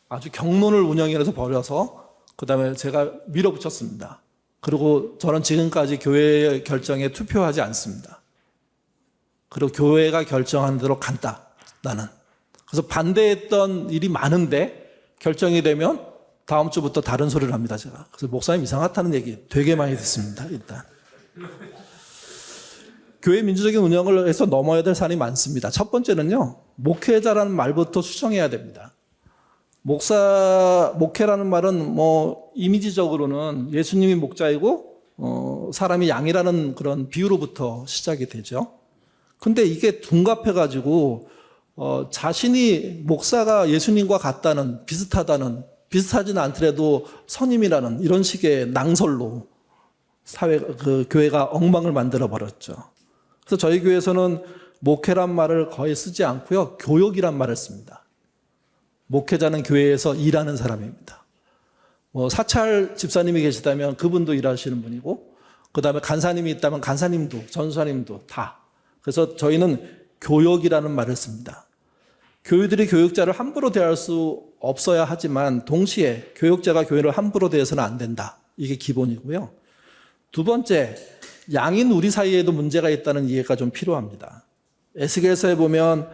아주 경론을 운영위원회에서 벌여서 그 다음에 제가 밀어붙였습니다. 그리고 저는 지금까지 교회의 결정에 투표하지 않습니다. 그리고 교회가 결정한 대로 간다, 나는. 그래서 반대했던 일이 많은데 결정이 되면 다음 주부터 다른 소리를 합니다, 제가. 그래서 목사님 이상하다는 얘기 되게 많이 듣습니다, 일단. 교회 민주적인 운영을 해서 넘어야 될 산이 많습니다. 첫 번째는요, 목회자라는 말부터 수정해야 됩니다. 목회라는 말은 이미지적으로는 예수님이 목자이고 사람이 양이라는 그런 비유로부터 시작이 되죠. 근데 이게 둔갑해가지고 자신이 목사가 예수님과 같다는, 비슷하지는 않더라도 선임이라는 이런 식의 낭설로 교회가 엉망을 만들어 버렸죠. 그래서 저희 교회에서는 목회란 말을 거의 쓰지 않고요, 교역이란 말을 씁니다. 목회자는 교회에서 일하는 사람입니다. 사찰 집사님이 계시다면 그분도 일하시는 분이고, 그 다음에 간사님이 있다면 간사님도, 전사님도 다. 그래서 저희는 교역이라는 말을 씁니다. 교회들이 교역자를 함부로 대할 수 없어야 하지만 동시에 교역자가 교회를 함부로 대해서는 안 된다. 이게 기본이고요. 두 번째, 양인 우리 사이에도 문제가 있다는 이해가 좀 필요합니다. 에스겔서에 보면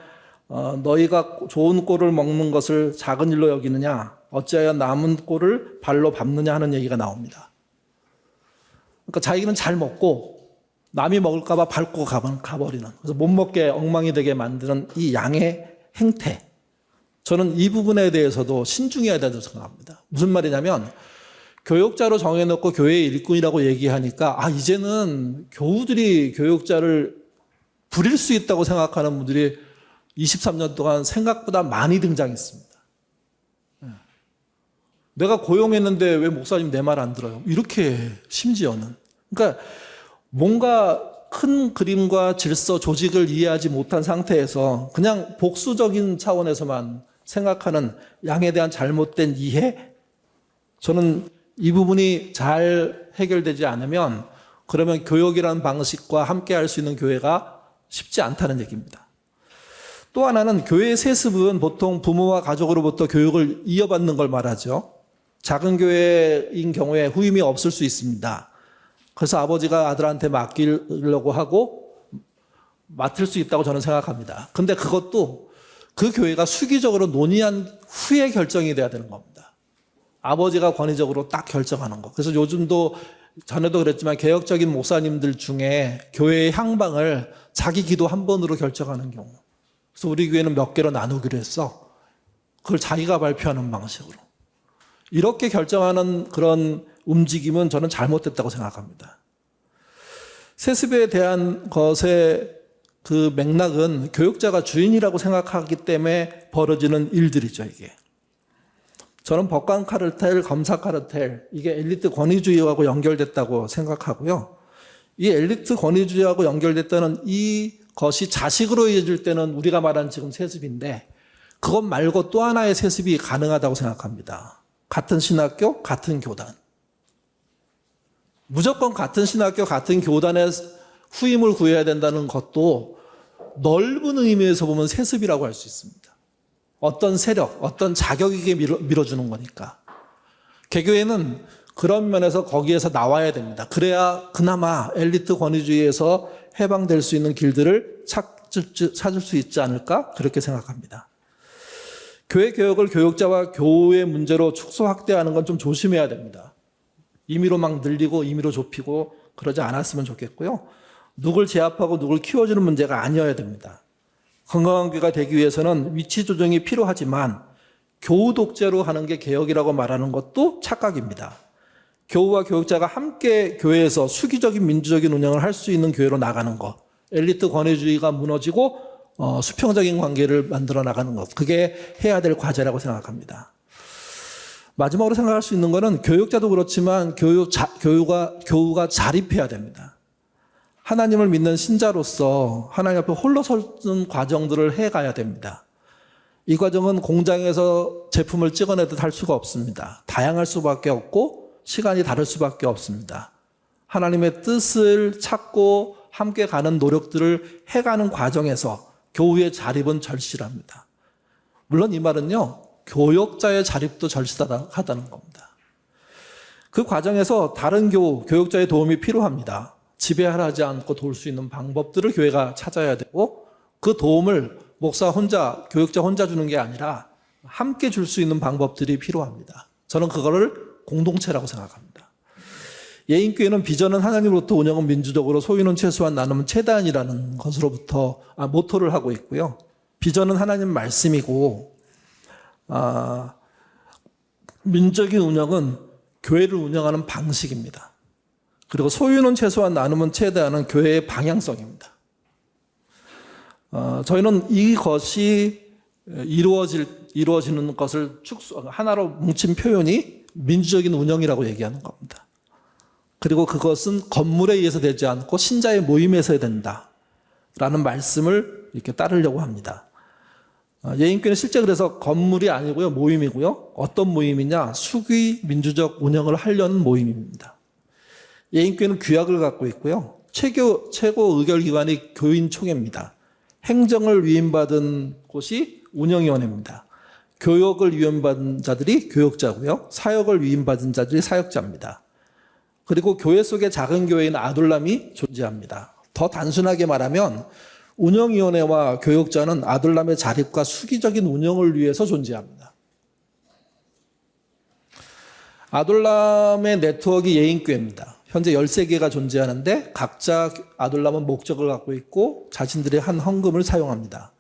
너희가 좋은 꼴을 먹는 것을 작은 일로 여기느냐, 어찌하여 남은 꼴을 발로 밟느냐 하는 얘기가 나옵니다. 그러니까 자기는 잘 먹고 남이 먹을까 봐 밟고 가버리는, 그래서 못 먹게 엉망이 되게 만드는 이 양의 행태, 저는 이 부분에 대해서도 신중해야 된다고 생각합니다. 무슨 말이냐면, 교역자로 정해놓고 교회의 일꾼이라고 얘기하니까 이제는 교우들이 교역자를 부릴 수 있다고 생각하는 분들이 23년 동안 생각보다 많이 등장했습니다. 내가 고용했는데 왜 목사님 내 말 안 들어요? 이렇게 심지어는. 그러니까 뭔가 큰 그림과 질서, 조직을 이해하지 못한 상태에서 그냥 복수적인 차원에서만 생각하는 양에 대한 잘못된 이해, 저는 이 부분이 잘 해결되지 않으면 그러면 교역이라는 방식과 함께 할 수 있는 교회가 쉽지 않다는 얘기입니다. 또 하나는 교회의 세습은 보통 부모와 가족으로부터 교육을 이어받는 걸 말하죠. 작은 교회인 경우에 후임이 없을 수 있습니다. 그래서 아버지가 아들한테 맡기려고 하고 맡을 수 있다고 저는 생각합니다. 근데 그것도 그 교회가 수기적으로 논의한 후에 결정이 돼야 되는 겁니다. 아버지가 권위적으로 딱 결정하는 거. 그래서 요즘도 전에도 그랬지만 개혁적인 목사님들 중에 교회의 향방을 자기 기도 한 번으로 결정하는 경우. 그래서 우리 교회는 몇 개로 나누기로 했어. 그걸 자기가 발표하는 방식으로. 이렇게 결정하는 그런 움직임은 저는 잘못됐다고 생각합니다. 세습에 대한 것의 그 맥락은 교육자가 주인이라고 생각하기 때문에 벌어지는 일들이죠, 이게. 저는 법관 카르텔, 검사 카르텔, 이게 엘리트 권위주의하고 연결됐다고 생각하고요. 이 엘리트 권위주의하고 연결됐다는 이것이 자식으로 이어질 때는 우리가 말한 지금 세습인데, 그것 말고 또 하나의 세습이 가능하다고 생각합니다. 같은 신학교, 같은 교단. 무조건 같은 신학교, 같은 교단에 후임을 구해야 된다는 것도 넓은 의미에서 보면 세습이라고 할 수 있습니다. 어떤 세력, 어떤 자격에게 밀어주는 거니까. 개교회는 그런 면에서 거기에서 나와야 됩니다. 그래야 그나마 엘리트 권위주의에서 해방될 수 있는 길들을 찾을 수 있지 않을까? 그렇게 생각합니다. 교회 개혁을 교역자와 교우의 문제로 축소 확대하는 건 좀 조심해야 됩니다. 임의로 막 늘리고 임의로 좁히고 그러지 않았으면 좋겠고요. 누굴 제압하고 누굴 키워주는 문제가 아니어야 됩니다. 건강한 교회가 되기 위해서는 위치 조정이 필요하지만 교우 독재로 하는 게 개혁이라고 말하는 것도 착각입니다. 교우와 교육자가 함께 교회에서 수기적인 민주적인 운영을 할 수 있는 교회로 나가는 것, 엘리트 권위주의가 무너지고 수평적인 관계를 만들어 나가는 것, 그게 해야 될 과제라고 생각합니다. 마지막으로 생각할 수 있는 것은 교육자도 그렇지만 교우가 자립해야 됩니다. 하나님을 믿는 신자로서 하나님 앞에 홀로 서는 과정들을 해가야 됩니다. 이 과정은 공장에서 제품을 찍어내듯 할 수가 없습니다. 다양할 수밖에 없고 시간이 다를 수밖에 없습니다. 하나님의 뜻을 찾고 함께 가는 노력들을 해가는 과정에서 교우의 자립은 절실합니다. 물론 이 말은요, 교역자의 자립도 절실하다는 겁니다. 그 과정에서 다른 교육자의 도움이 필요합니다. 지배하지 않고 도울 수 있는 방법들을 교회가 찾아야 되고 그 도움을 목사 혼자, 교육자 혼자 주는 게 아니라 함께 줄 수 있는 방법들이 필요합니다. 저는 그거를 공동체라고 생각합니다. 예인교회는 비전은 하나님으로부터, 운영은 민주적으로, 소유는 최소한, 나눔은 최대한이라는 것으로부터 모토를 하고 있고요. 비전은 하나님 말씀이고 민주적인 운영은 교회를 운영하는 방식입니다. 그리고 소유는 최소한, 나눔은 최대한은 교회의 방향성입니다. 저희는 이것이 이루어지는 것을 하나로 뭉친 표현이 민주적인 운영이라고 얘기하는 겁니다. 그리고 그것은 건물에 의해서 되지 않고 신자의 모임에서 된다라는 말씀을 이렇게 따르려고 합니다. 예인교회는 실제 그래서 건물이 아니고요, 모임이고요. 어떤 모임이냐? 수기 민주적 운영을 하려는 모임입니다. 예인교회는 규약을 갖고 있고요. 최고 의결기관이 교인총회입니다. 행정을 위임받은 곳이 운영위원회입니다. 교역을 위임받은 자들이 교역자고요. 사역을 위임받은 자들이 사역자입니다. 그리고 교회 속에 작은 교회인 아둘람이 존재합니다. 더 단순하게 말하면 운영위원회와 교역자는 아둘람의 자립과 수기적인 운영을 위해서 존재합니다. 아둘람의 네트워크 예인교회입니다. 현재 13개가 존재하는데 각자 아둘람은 목적을 갖고 있고 자신들의 한 헌금을 사용합니다.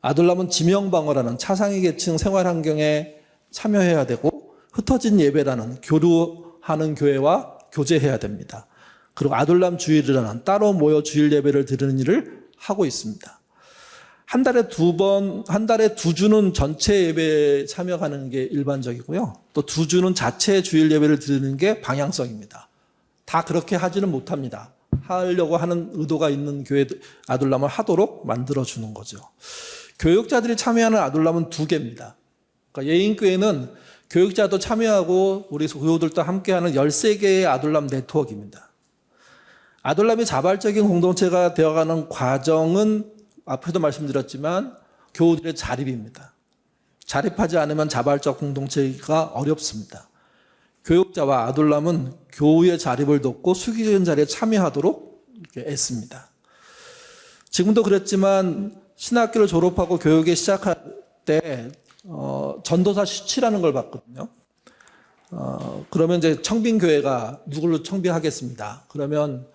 아둘람은 지명방어라는 차상위 계층 생활환경에 참여해야 되고 흩어진 예배라는 교류하는 교회와 교제해야 됩니다. 그리고 아둘람 주일이라는 따로 모여 주일 예배를 드리는 일을 하고 있습니다. 한 달에 2주는 전체 예배에 참여하는 게 일반적이고요. 또 2주는 자체 주일 예배를 드리는 게 방향성입니다. 다 그렇게 하지는 못합니다. 하려고 하는 의도가 있는 교회 아둘람을 하도록 만들어주는 거죠. 교육자들이 참여하는 아둘람은 2개입니다. 그러니까 예인교회는 교육자도 참여하고 우리 교우들도 함께하는 13개의 아둘람 네트워크입니다. 아둘람이 자발적인 공동체가 되어가는 과정은 앞에도 말씀드렸지만 교우들의 자립입니다. 자립하지 않으면 자발적 공동체가 어렵습니다. 교육자와 아둘람은 교우의 자립을 돕고 수기적인 자리에 참여하도록 이렇게 애씁니다. 지금도 그랬지만 신학교를 졸업하고 교육에 시작할 때 전도사 시치라는 걸 받거든요. 그러면 이제 청빙교회가 누구를 청빙하겠습니다. 그러면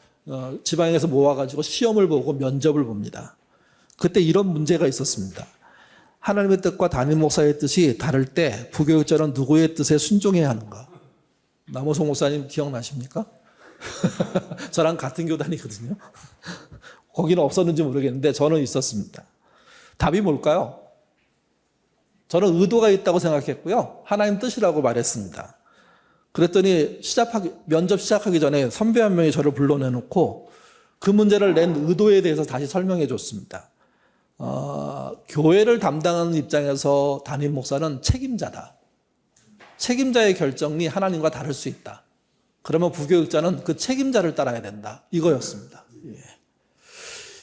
지방에서 모아가지고 시험을 보고 면접을 봅니다. 그때 이런 문제가 있었습니다. 하나님의 뜻과 담임 목사의 뜻이 다를 때 부교육자는 누구의 뜻에 순종해야 하는가? 남호성 목사님 기억나십니까? 저랑 같은 교단이거든요. 거기는 없었는지 모르겠는데 저는 있었습니다. 답이 뭘까요? 저는 의도가 있다고 생각했고요. 하나님 뜻이라고 말했습니다. 그랬더니 면접 시작하기 전에 선배 한 명이 저를 불러내놓고 그 문제를 낸 의도에 대해서 다시 설명해 줬습니다. 교회를 담당하는 입장에서 담임 목사는 책임자다. 책임자의 결정이 하나님과 다를 수 있다. 그러면 부교육자는 그 책임자를 따라야 된다. 이거였습니다.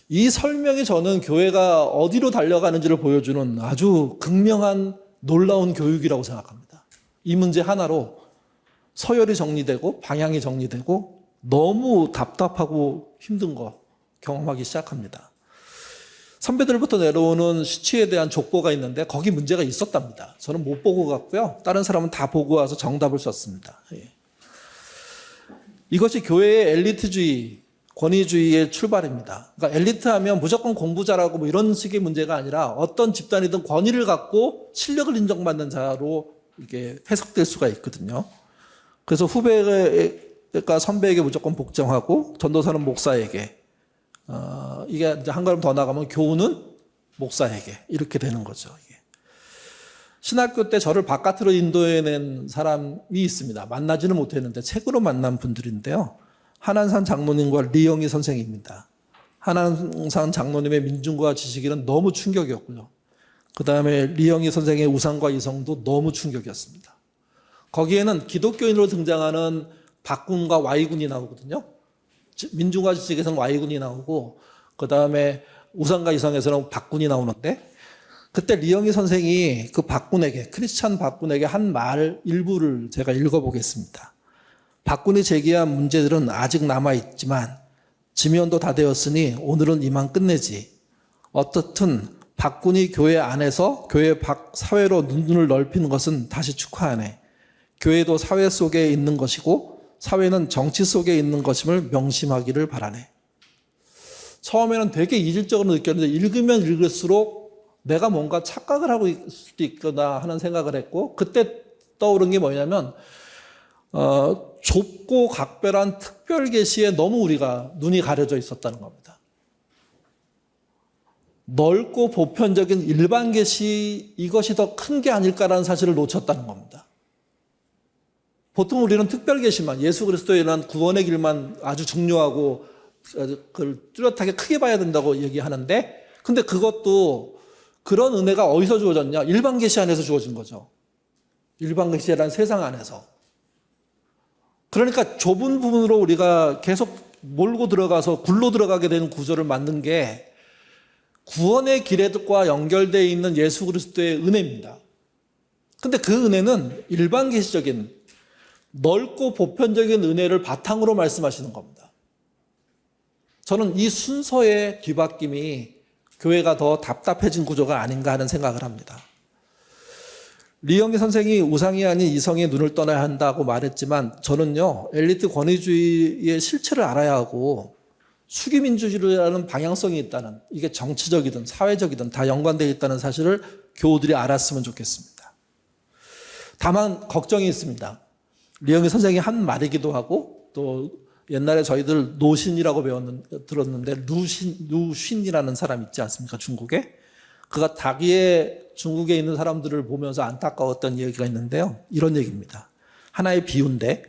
이 설명이 저는 교회가 어디로 달려가는지를 보여주는 아주 극명한 놀라운 교육이라고 생각합니다. 이 문제 하나로 서열이 정리되고 방향이 정리되고 너무 답답하고 힘든 거 경험하기 시작합니다. 선배들부터 내려오는 시치에 대한 족보가 있는데 거기 문제가 있었답니다. 저는 못 보고 갔고요. 다른 사람은 다 보고 와서 정답을 썼습니다. 이것이 교회의 엘리트주의, 권위주의의 출발입니다. 그러니까 엘리트하면 무조건 공부 잘하고 뭐 이런 식의 문제가 아니라 어떤 집단이든 권위를 갖고 실력을 인정받는 자로 이게 해석될 수가 있거든요. 그래서 후배가 선배에게 무조건 복종하고 전도사는 목사에게, 이게 이제 한 걸음 더 나가면 교우는 목사에게 이렇게 되는 거죠. 이게. 신학교 때 저를 바깥으로 인도해낸 사람이 있습니다. 만나지는 못했는데 책으로 만난 분들인데요. 한한산 장로님과 리영희 선생입니다. 한한산 장로님의 민중과 지식인은 너무 충격이었고요. 그 다음에 리영희 선생의 우상과 이성도 너무 충격이었습니다. 거기에는 기독교인으로 등장하는 박군과 Y군이 나오거든요. 민중과 지식에서는 Y군이 나오고 그 다음에 우상과 이성에서는 박군이 나오는데 그때 리영희 선생이 그 박군에게, 크리스찬 박군에게 한 말 일부를 제가 읽어보겠습니다. 박군이 제기한 문제들은 아직 남아있지만 지면도 다 되었으니 오늘은 이만 끝내지. 어떻든 박군이 교회 안에서 교회 밖 사회로 눈을 넓히는 것은 다시 축하하네. 교회도 사회 속에 있는 것이고 사회는 정치 속에 있는 것임을 명심하기를 바라네. 처음에는 되게 이질적으로 느꼈는데 읽으면 읽을수록 내가 뭔가 착각을 하고 있을 수도 있구나 하는 생각을 했고 그때 떠오른 게 뭐냐면 좁고 각별한 특별 계시에 너무 우리가 눈이 가려져 있었다는 겁니다. 넓고 보편적인 일반 계시 이것이 더 큰 게 아닐까라는 사실을 놓쳤다는 겁니다. 보통 우리는 특별 계시만 예수 그리스도에 대한 구원의 길만 아주 중요하고 그걸 뚜렷하게 크게 봐야 된다고 얘기하는데 근데 그것도 그런 은혜가 어디서 주어졌냐? 일반 계시 안에서 주어진 거죠. 일반 계시라는 세상 안에서. 그러니까 좁은 부분으로 우리가 계속 몰고 들어가서 굴로 들어가게 되는 구조를 만든 게 구원의 길과 연결되어 있는 예수 그리스도의 은혜입니다. 근데 그 은혜는 일반 계시적인 넓고 보편적인 은혜를 바탕으로 말씀하시는 겁니다. 저는 이 순서의 뒤바뀜이 교회가 더 답답해진 구조가 아닌가 하는 생각을 합니다. 리영희 선생이 우상이 아닌 이성의 눈을 떠나야 한다고 말했지만 저는요, 엘리트 권위주의의 실체를 알아야 하고 수기민주주의라는 방향성이 있다는, 이게 정치적이든 사회적이든 다 연관되어 있다는 사실을 교우들이 알았으면 좋겠습니다. 다만 걱정이 있습니다. 리영희 선생이 한 말이기도 하고 또 옛날에 저희들 노신이라고 들었는데 루신이라는 사람 있지 않습니까? 중국에. 그가 자기의 중국에 있는 사람들을 보면서 안타까웠던 얘기가 있는데요. 이런 얘기입니다. 하나의 비유인데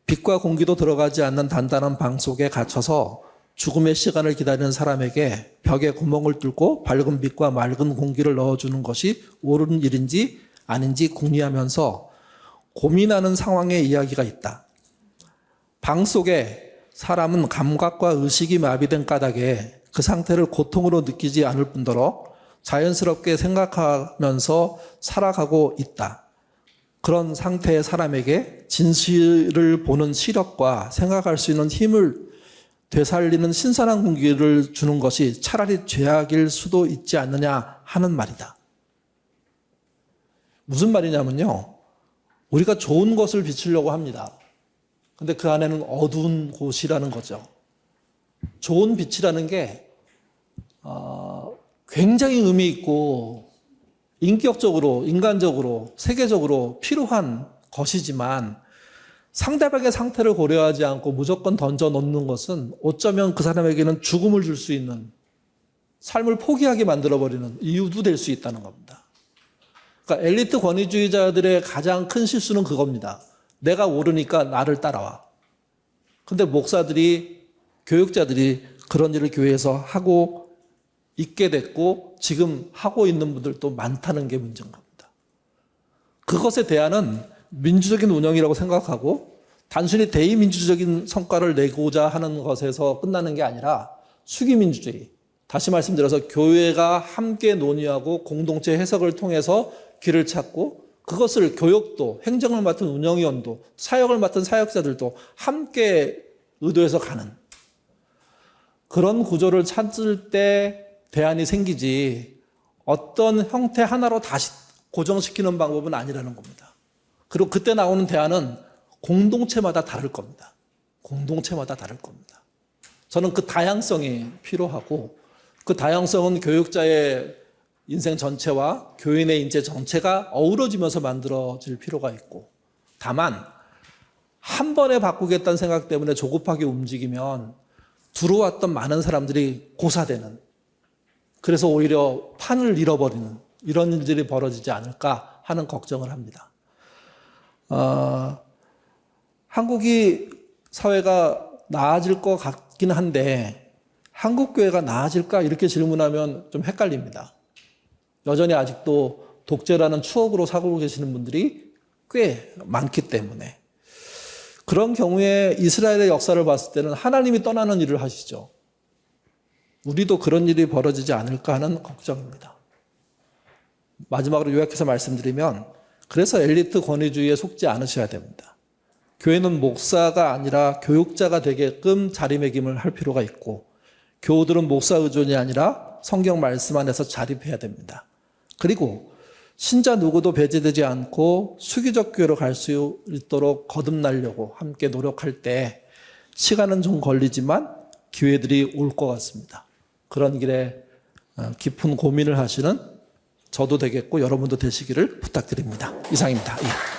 빛과 공기도 들어가지 않는 단단한 방 속에 갇혀서 죽음의 시간을 기다리는 사람에게 벽에 구멍을 뚫고 밝은 빛과 맑은 공기를 넣어주는 것이 옳은 일인지 아닌지 궁리하면서 고민하는 상황의 이야기가 있다. 방 속에 사람은 감각과 의식이 마비된 까닭에 그 상태를 고통으로 느끼지 않을 뿐더러 자연스럽게 생각하면서 살아가고 있다. 그런 상태의 사람에게 진실을 보는 시력과 생각할 수 있는 힘을 되살리는 신선한 공기를 주는 것이 차라리 죄악일 수도 있지 않느냐 하는 말이다. 무슨 말이냐면요. 우리가 좋은 것을 비추려고 합니다. 근데 그 안에는 어두운 곳이라는 거죠. 좋은 빛이라는 게 굉장히 의미 있고 인격적으로, 인간적으로, 세계적으로 필요한 것이지만 상대방의 상태를 고려하지 않고 무조건 던져놓는 것은 어쩌면 그 사람에게는 죽음을 줄 수 있는, 삶을 포기하게 만들어버리는 이유도 될 수 있다는 겁니다. 그러니까 엘리트 권위주의자들의 가장 큰 실수는 그겁니다. 내가 옳으니까 나를 따라와. 근데 목사들이, 교육자들이 그런 일을 교회에서 하고 있게 됐고 지금 하고 있는 분들도 많다는 게 문제인 겁니다. 그것에 대한은 민주적인 운영이라고 생각하고 단순히 대의민주적인 성과를 내고자 하는 것에서 끝나는 게 아니라 수기민주주의, 다시 말씀드려서 교회가 함께 논의하고 공동체 해석을 통해서 길을 찾고 그것을 교육도, 행정을 맡은 운영위원도, 사역을 맡은 사역자들도 함께 의도해서 가는 그런 구조를 찾을 때 대안이 생기지 어떤 형태 하나로 다시 고정시키는 방법은 아니라는 겁니다. 그리고 그때 나오는 대안은 공동체마다 다를 겁니다. 공동체마다 다를 겁니다. 저는 그 다양성이 필요하고 그 다양성은 교육자의 인생 전체와 교인의 인재 전체가 어우러지면서 만들어질 필요가 있고, 다만 한 번에 바꾸겠다는 생각 때문에 조급하게 움직이면 들어왔던 많은 사람들이 고사되는, 그래서 오히려 판을 잃어버리는 이런 일들이 벌어지지 않을까 하는 걱정을 합니다. 한국이 사회가 나아질 것 같긴 한데 한국 교회가 나아질까 이렇게 질문하면 좀 헷갈립니다. 여전히 아직도 독재라는 추억으로 살고 계시는 분들이 꽤 많기 때문에, 그런 경우에 이스라엘의 역사를 봤을 때는 하나님이 떠나는 일을 하시죠. 우리도 그런 일이 벌어지지 않을까 하는 걱정입니다. 마지막으로 요약해서 말씀드리면, 그래서 엘리트 권위주의에 속지 않으셔야 됩니다. 교회는 목사가 아니라 교육자가 되게끔 자리매김을 할 필요가 있고, 교우들은 목사 의존이 아니라 성경 말씀 안에서 자립해야 됩니다. 그리고 신자 누구도 배제되지 않고 수기적 교회로 갈 수 있도록 거듭나려고 함께 노력할 때 시간은 좀 걸리지만 기회들이 올 것 같습니다. 그런 길에 깊은 고민을 하시는 저도 되겠고 여러분도 되시기를 부탁드립니다. 이상입니다. 예.